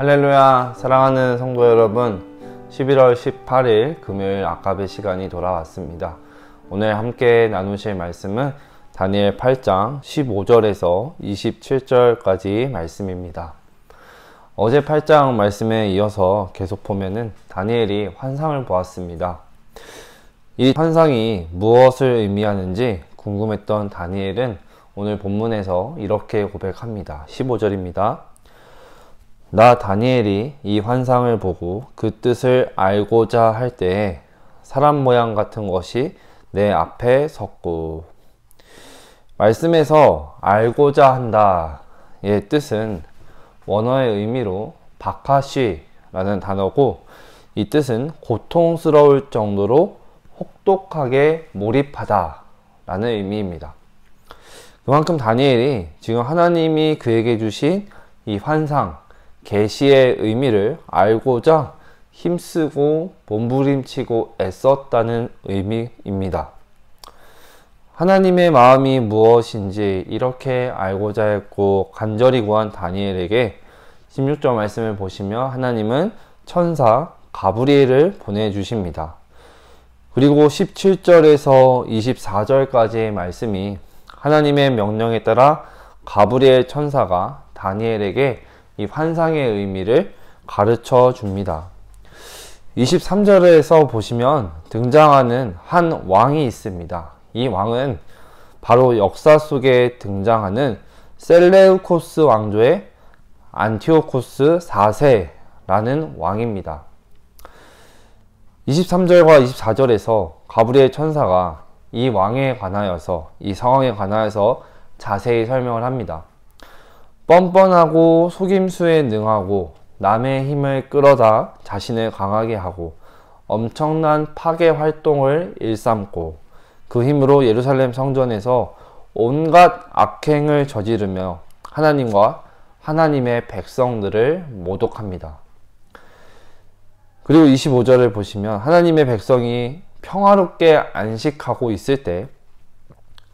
할렐루야. 사랑하는 성도 여러분, 11월 18일 금요일 아까베 시간이 돌아왔습니다. 오늘 함께 나누실 말씀은 다니엘 8장 15절에서 27절까지 말씀입니다. 어제 8장 말씀에 이어서 계속 보면은 다니엘이 환상을 보았습니다. 이 환상이 무엇을 의미하는지 궁금했던 다니엘은 오늘 본문에서 이렇게 고백합니다. 15절입니다. 나 다니엘이 이 환상을 보고 그 뜻을 알고자 할 때에 사람 모양 같은 것이 내 앞에 섰고. 말씀에서 알고자 한다의 뜻은 원어의 의미로 바카쉬라는 단어고, 이 뜻은 고통스러울 정도로 혹독하게 몰입하다 라는 의미입니다. 그만큼 다니엘이 지금 하나님이 그에게 주신 이 환상, 계시의 의미를 알고자 힘쓰고 몸부림치고 애썼다는 의미입니다. 하나님의 마음이 무엇인지 이렇게 알고자 했고 간절히 구한 다니엘에게 16절 말씀을 보시면 하나님은 천사 가브리엘을 보내주십니다. 그리고 17절에서 24절까지의 말씀이 하나님의 명령에 따라 가브리엘 천사가 다니엘에게 이 환상의 의미를 가르쳐 줍니다. 23절에서 보시면 등장하는 한 왕이 있습니다. 이 왕은 바로 역사 속에 등장하는 셀레우코스 왕조의 안티오코스 4세라는 왕입니다. 23절과 24절에서 가브리엘 천사가 이 왕에 관하여서, 이 상황에 관하여서 자세히 설명을 합니다. 뻔뻔하고 속임수에 능하고 남의 힘을 끌어다 자신을 강하게 하고 엄청난 파괴 활동을 일삼고 그 힘으로 예루살렘 성전에서 온갖 악행을 저지르며 하나님과 하나님의 백성들을 모독합니다. 그리고 25절을 보시면 하나님의 백성이 평화롭게 안식하고 있을 때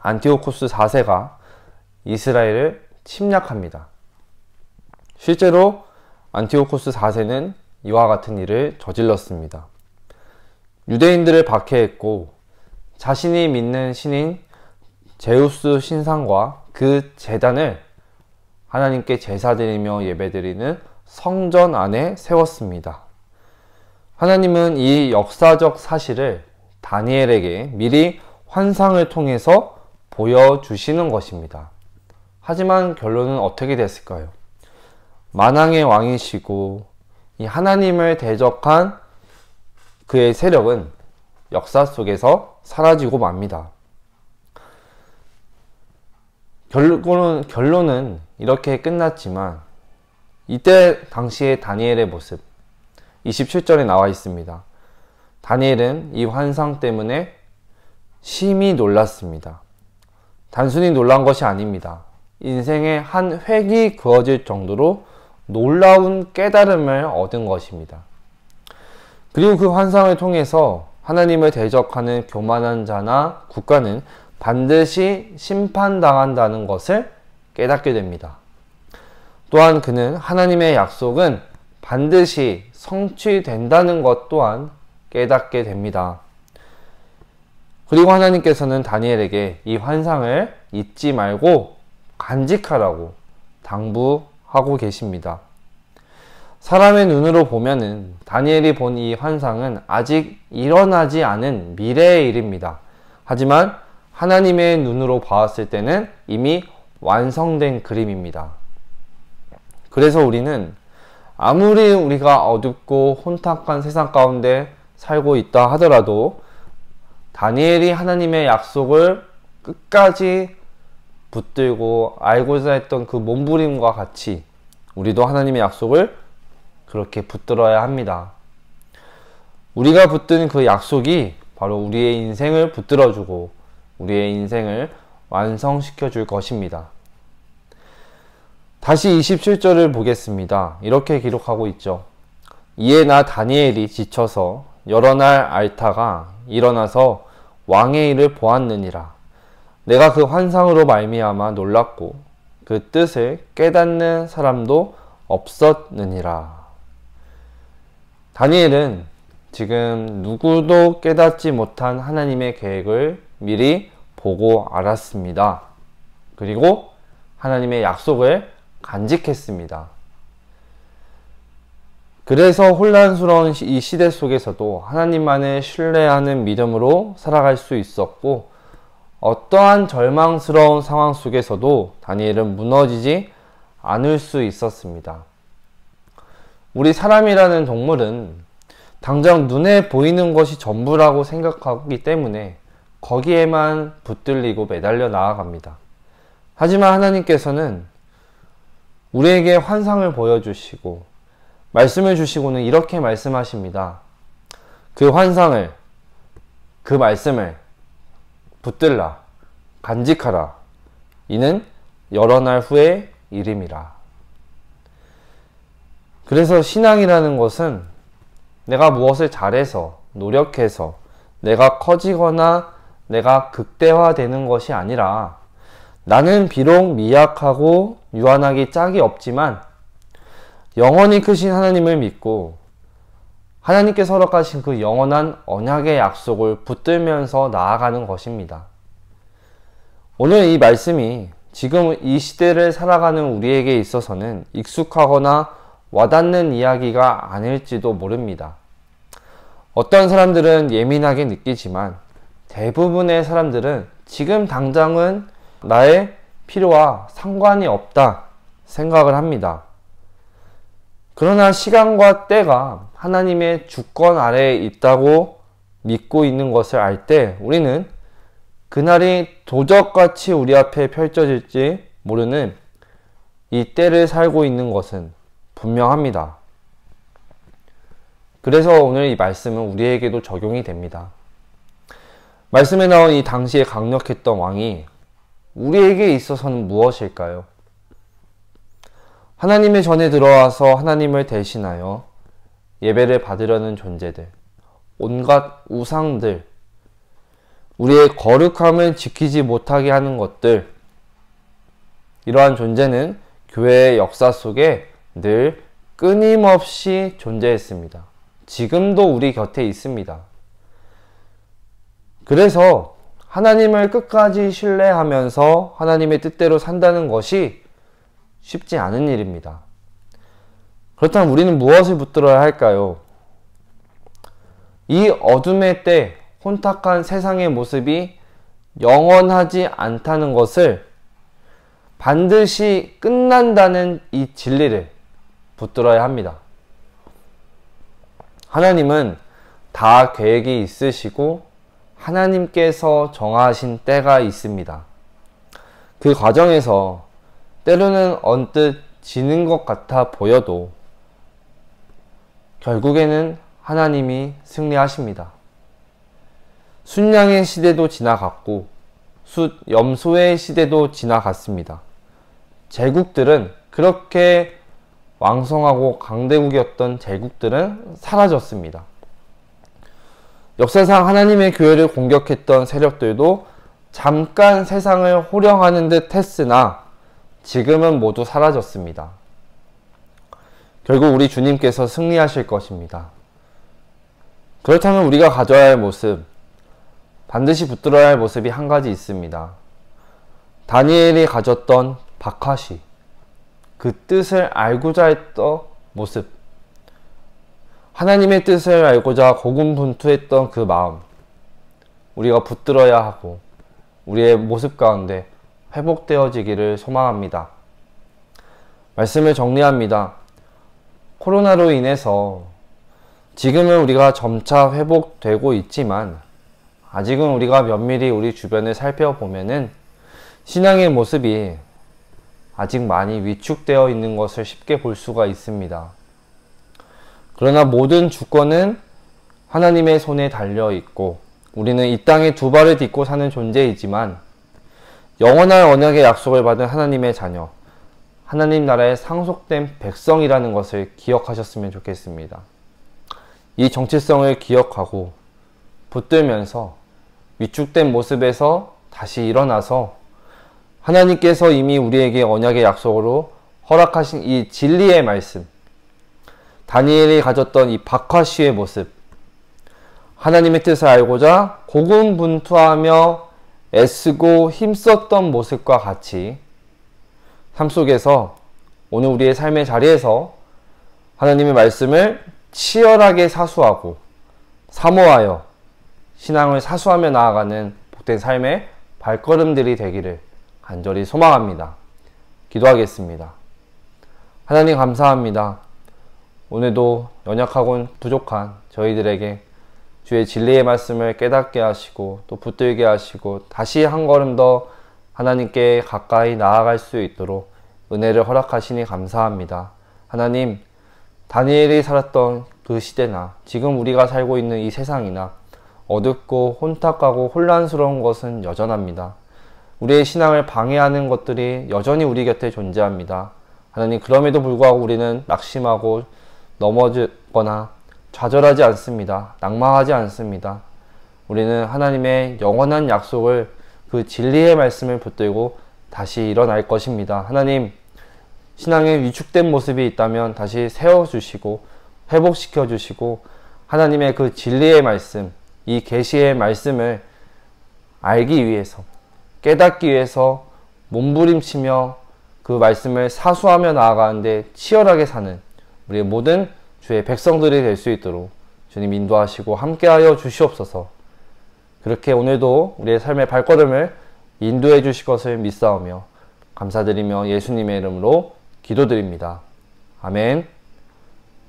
안티오코스 4세가 이스라엘을 침략합니다. 실제로 안티오코스 4세는 이와 같은 일을 저질렀습니다. 유대인들을 박해했고 자신이 믿는 신인 제우스 신상과 그 제단을 하나님께 제사드리며 예배드리는 성전 안에 세웠습니다. 하나님은 이 역사적 사실을 다니엘에게 미리 환상을 통해서 보여주시는 것입니다. 하지만 결론은 어떻게 됐을까요? 만왕의 왕이시고 이 하나님을 대적한 그의 세력은 역사 속에서 사라지고 맙니다. 결론은 이렇게 끝났지만 이때 당시의 다니엘의 모습 27절에 나와 있습니다. 다니엘은 이 환상 때문에 심히 놀랐습니다. 단순히 놀란 것이 아닙니다. 인생의 한 획이 그어질 정도로 놀라운 깨달음을 얻은 것입니다. 그리고 그 환상을 통해서 하나님을 대적하는 교만한 자나 국가는 반드시 심판당한다는 것을 깨닫게 됩니다. 또한 그는 하나님의 약속은 반드시 성취된다는 것 또한 깨닫게 됩니다. 그리고 하나님께서는 다니엘에게 이 환상을 잊지 말고 간직하라고 당부하고 계십니다. 사람의 눈으로 보면은 다니엘이 본 이 환상은 아직 일어나지 않은 미래의 일입니다. 하지만 하나님의 눈으로 봤을 때는 이미 완성된 그림입니다. 그래서 우리는 아무리 우리가 어둡고 혼탁한 세상 가운데 살고 있다 하더라도 다니엘이 하나님의 약속을 끝까지 붙들고 알고자 했던 그 몸부림과 같이 우리도 하나님의 약속을 그렇게 붙들어야 합니다. 우리가 붙든 그 약속이 바로 우리의 인생을 붙들어주고 우리의 인생을 완성시켜 줄 것입니다. 다시 27절을 보겠습니다. 이렇게 기록하고 있죠. 이에 나 다니엘이 지쳐서 여러 날 앓다가 일어나서 왕의 일을 보았느니라. 내가 그 환상으로 말미암아 놀랐고 그 뜻을 깨닫는 사람도 없었느니라. 다니엘은 지금 누구도 깨닫지 못한 하나님의 계획을 미리 보고 알았습니다. 그리고 하나님의 약속을 간직했습니다. 그래서 혼란스러운 이 시대 속에서도 하나님만을 신뢰하는 믿음으로 살아갈 수 있었고, 어떠한 절망스러운 상황 속에서도 다니엘은 무너지지 않을 수 있었습니다. 우리 사람이라는 동물은 당장 눈에 보이는 것이 전부라고 생각하기 때문에 거기에만 붙들리고 매달려 나아갑니다. 하지만 하나님께서는 우리에게 환상을 보여주시고 말씀을 주시고는 이렇게 말씀하십니다. 그 환상을, 그 말씀을 붙들라, 간직하라. 이는 여러 날 후의 일임이라. 그래서 신앙이라는 것은 내가 무엇을 잘해서, 노력해서, 내가 커지거나 내가 극대화되는 것이 아니라, 나는 비록 미약하고 유한하기 짝이 없지만 영원히 크신 하나님을 믿고 하나님께서 허락하신 그 영원한 언약의 약속을 붙들면서 나아가는 것입니다. 오늘 이 말씀이 지금 이 시대를 살아가는 우리에게 있어서는 익숙하거나 와닿는 이야기가 아닐지도 모릅니다. 어떤 사람들은 예민하게 느끼지만 대부분의 사람들은 지금 당장은 나의 필요와 상관이 없다 생각을 합니다. 그러나 시간과 때가 하나님의 주권 아래에 있다고 믿고 있는 것을 알 때 우리는 그날이 도적같이 우리 앞에 펼쳐질지 모르는 이 때를 살고 있는 것은 분명합니다. 그래서 오늘 이 말씀은 우리에게도 적용이 됩니다. 말씀에 나온 이 당시에 강력했던 왕이 우리에게 있어서는 무엇일까요? 하나님의 전에 들어와서 하나님을 대신하여 예배를 받으려는 존재들, 온갖 우상들, 우리의 거룩함을 지키지 못하게 하는 것들, 이러한 존재는 교회의 역사 속에 늘 끊임없이 존재했습니다. 지금도 우리 곁에 있습니다. 그래서 하나님을 끝까지 신뢰하면서 하나님의 뜻대로 산다는 것이 쉽지 않은 일입니다. 그렇다면 우리는 무엇을 붙들어야 할까요? 이 어둠의 때 혼탁한 세상의 모습이 영원하지 않다는 것을, 반드시 끝난다는 이 진리를 붙들어야 합니다. 하나님은 다 계획이 있으시고 하나님께서 정하신 때가 있습니다. 그 과정에서 때로는 언뜻 지는 것 같아 보여도 결국에는 하나님이 승리하십니다. 순양의 시대도 지나갔고 염소의 시대도 지나갔습니다. 제국들은, 그렇게 왕성하고 강대국이었던 제국들은 사라졌습니다. 역사상 하나님의 교회를 공격했던 세력들도 잠깐 세상을 호령하는 듯 했으나 지금은 모두 사라졌습니다. 결국 우리 주님께서 승리하실 것입니다. 그렇다면 우리가 가져야 할 모습, 반드시 붙들어야 할 모습이 한 가지 있습니다. 다니엘이 가졌던 박하시, 그 뜻을 알고자 했던 모습, 하나님의 뜻을 알고자 고군분투했던 그 마음, 우리가 붙들어야 하고 우리의 모습 가운데 회복되어지기를 소망합니다. 말씀을 정리합니다. 코로나로 인해서 지금은 우리가 점차 회복되고 있지만 아직은 우리가 면밀히 우리 주변을 살펴보면은 신앙의 모습이 아직 많이 위축되어 있는 것을 쉽게 볼 수가 있습니다. 그러나 모든 주권은 하나님의 손에 달려 있고 우리는 이 땅에 두 발을 딛고 사는 존재이지만 영원한 언약의 약속을 받은 하나님의 자녀, 하나님 나라의 상속된 백성이라는 것을 기억하셨으면 좋겠습니다. 이 정체성을 기억하고 붙들면서 위축된 모습에서 다시 일어나서 하나님께서 이미 우리에게 언약의 약속으로 허락하신 이 진리의 말씀, 다니엘이 가졌던 이 박화시의 모습, 하나님의 뜻을 알고자 고군분투하며 애쓰고 힘썼던 모습과 같이 삶 속에서 오늘 우리의 삶의 자리에서 하나님의 말씀을 치열하게 사수하고 사모하여 신앙을 사수하며 나아가는 복된 삶의 발걸음들이 되기를 간절히 소망합니다. 기도하겠습니다. 하나님 감사합니다. 오늘도 연약하고 부족한 저희들에게 주의 진리의 말씀을 깨닫게 하시고 또 붙들게 하시고 다시 한 걸음 더 하나님께 가까이 나아갈 수 있도록 은혜를 허락하시니 감사합니다. 하나님, 다니엘이 살았던 그 시대나 지금 우리가 살고 있는 이 세상이나 어둡고 혼탁하고 혼란스러운 것은 여전합니다. 우리의 신앙을 방해하는 것들이 여전히 우리 곁에 존재합니다. 하나님, 그럼에도 불구하고 우리는 낙심하고 넘어지거나 좌절하지 않습니다. 낙망하지 않습니다. 우리는 하나님의 영원한 약속을 그 진리의 말씀을 붙들고 다시 일어날 것입니다. 하나님, 신앙에 위축된 모습이 있다면 다시 세워주시고 회복시켜 주시고 하나님의 그 진리의 말씀, 이 계시의 말씀을 알기 위해서 깨닫기 위해서 몸부림치며 그 말씀을 사수하며 나아가는데 치열하게 사는 우리의 모든 주의 백성들이 될 수 있도록 주님 인도하시고 함께하여 주시옵소서. 그렇게 오늘도 우리의 삶의 발걸음을 인도해 주실 것을 믿사오며 감사드리며 예수님의 이름으로 기도드립니다. 아멘.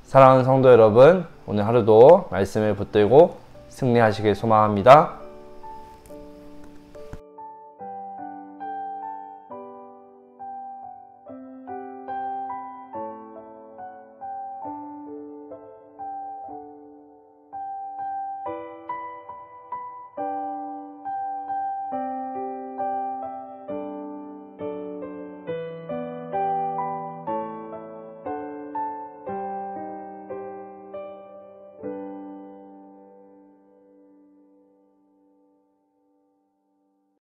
사랑하는 성도 여러분, 오늘 하루도 말씀을 붙들고 승리하시길 소망합니다.